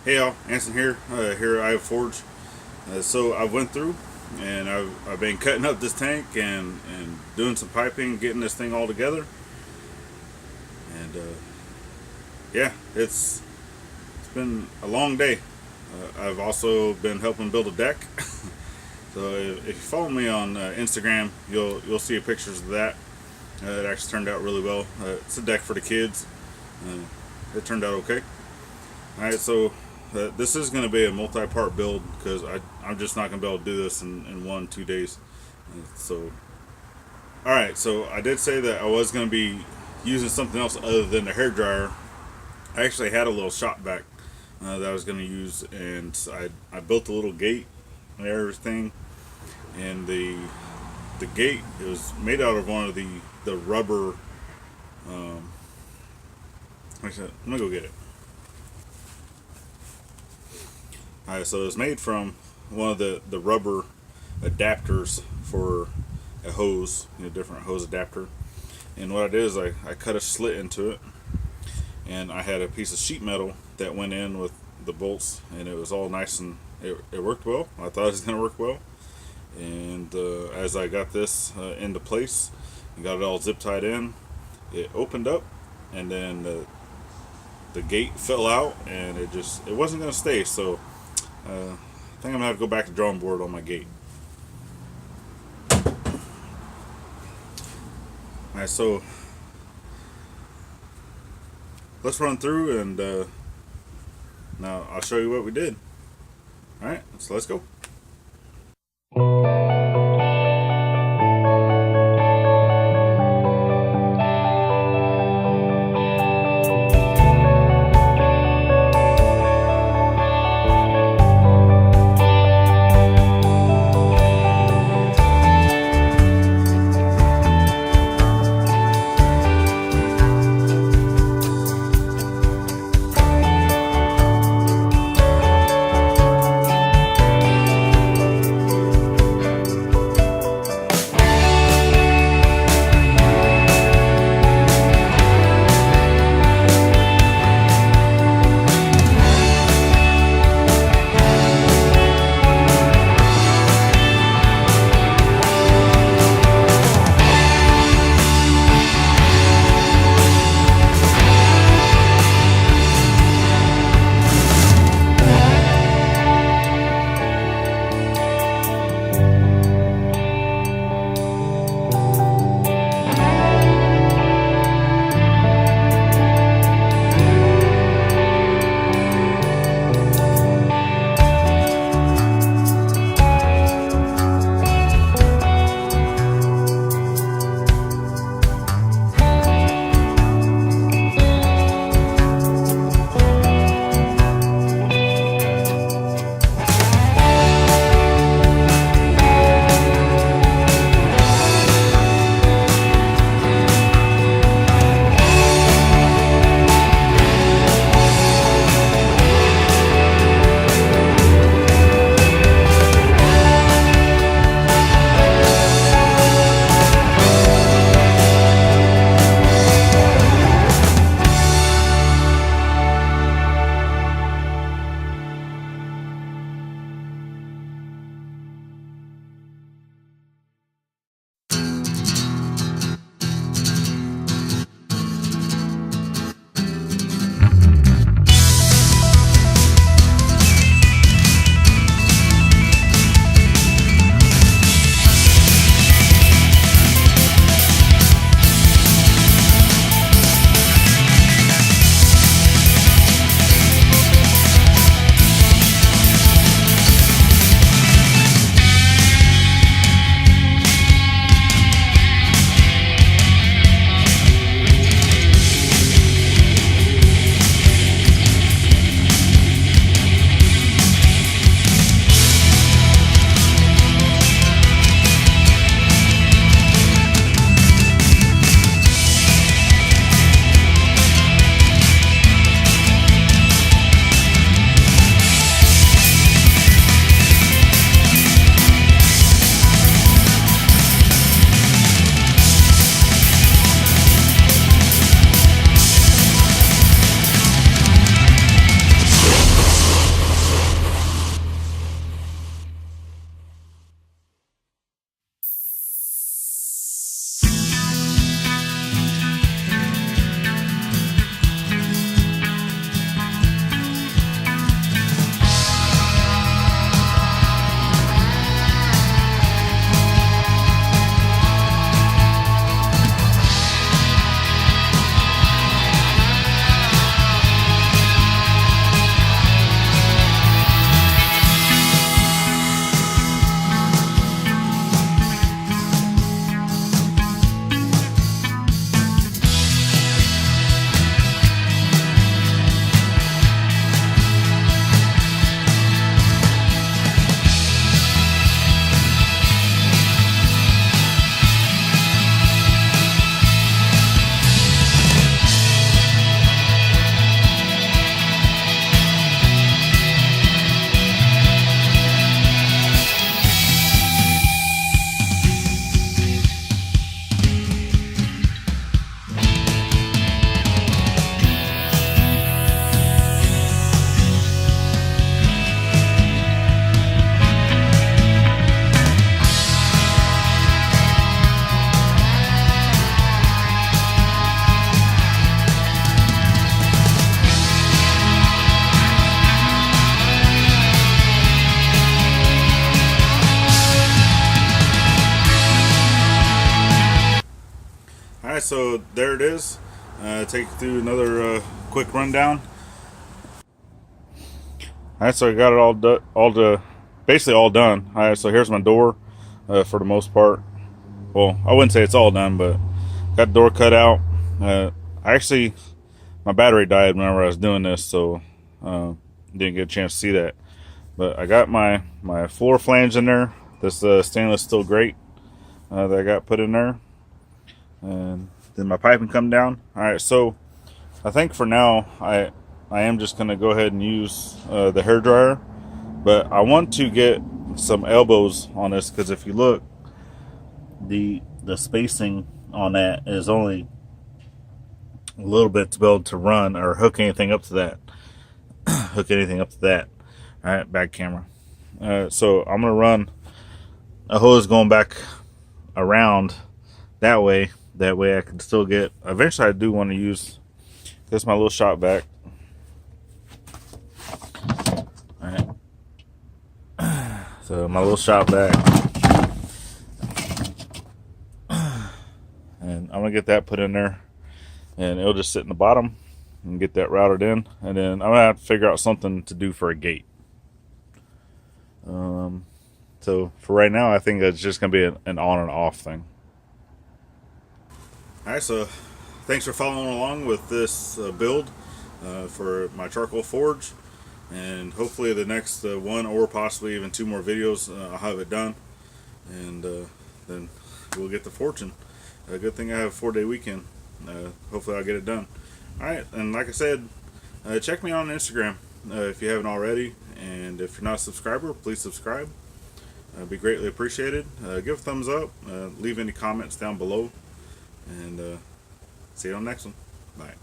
Hey y'all, Anson here, here at Ivey Forge. So I went through and I've been cutting up this tank and doing some piping, getting this thing all together. And yeah, it's been a long day. I've also been helping build a deck. So if you follow me on Instagram, you'll see pictures of that. It actually turned out really well. It's a deck for the kids. It turned out okay. All right, so this is going to be a multi-part build because I'm just not going to be able to do this in 1 2 days. So, all right, so I did say that I was going to be using something else other than the hair dryer. I actually had a little shop vac that I was going to use, and I built a little gate and everything. And the gate, it was made out of one of the rubber. Um, Actually, I'm gonna go get it. All right, so it's made from one of the rubber adapters for a hose, different hose adapter. And what I did is I cut a slit into it, and I had a piece of sheet metal that went in with the bolts, and it was all nice and it worked well. I thought it was gonna work well, and as I got this into place and got it all zip tied in, it opened up, and then the gate fell out, and it wasn't gonna stay. So I think I'm gonna have to go back to drawing board on my gate. All right, so let's run through and now I'll show you what we did. All right, so let's go. so there it is. Take you through another quick rundown. All right, so I got it basically all done. All right, so here's my door for the most part. Well, I wouldn't say it's all done, but got the door cut out. I actually, my battery died whenever I was doing this, so didn't get a chance to see that. But I got my floor flange in there. This stainless steel grate that I got put in there, and then my piping come down. All right, so I think for now I am just gonna go ahead and use the hair dryer, but I want to get some elbows on this, because if you look, the spacing on that is only a little bit to be able to run or hook anything up to that. All right, back camera. So I'm gonna run a hose going back around that way. That way I can still get. Eventually, I do want to use this, my little shop vac. All right. So my little shop vac, and I'm gonna get that put in there, and it'll just sit in the bottom and get that routed in, and then I'm gonna have to figure out something to do for a gate. So for right now, I think it's just gonna be an on and off thing. All right, so thanks for following along with this build for my charcoal forge, and hopefully the next one or possibly even two more videos I'll have it done, and then we'll get the fortune. A good thing I have a 4-day weekend. Hopefully I'll get it done. Alright, and like I said, check me out on Instagram if you haven't already, and if you're not a subscriber, please subscribe. It'd be greatly appreciated. Give a thumbs up, leave any comments down below, and see you on the next one. Bye.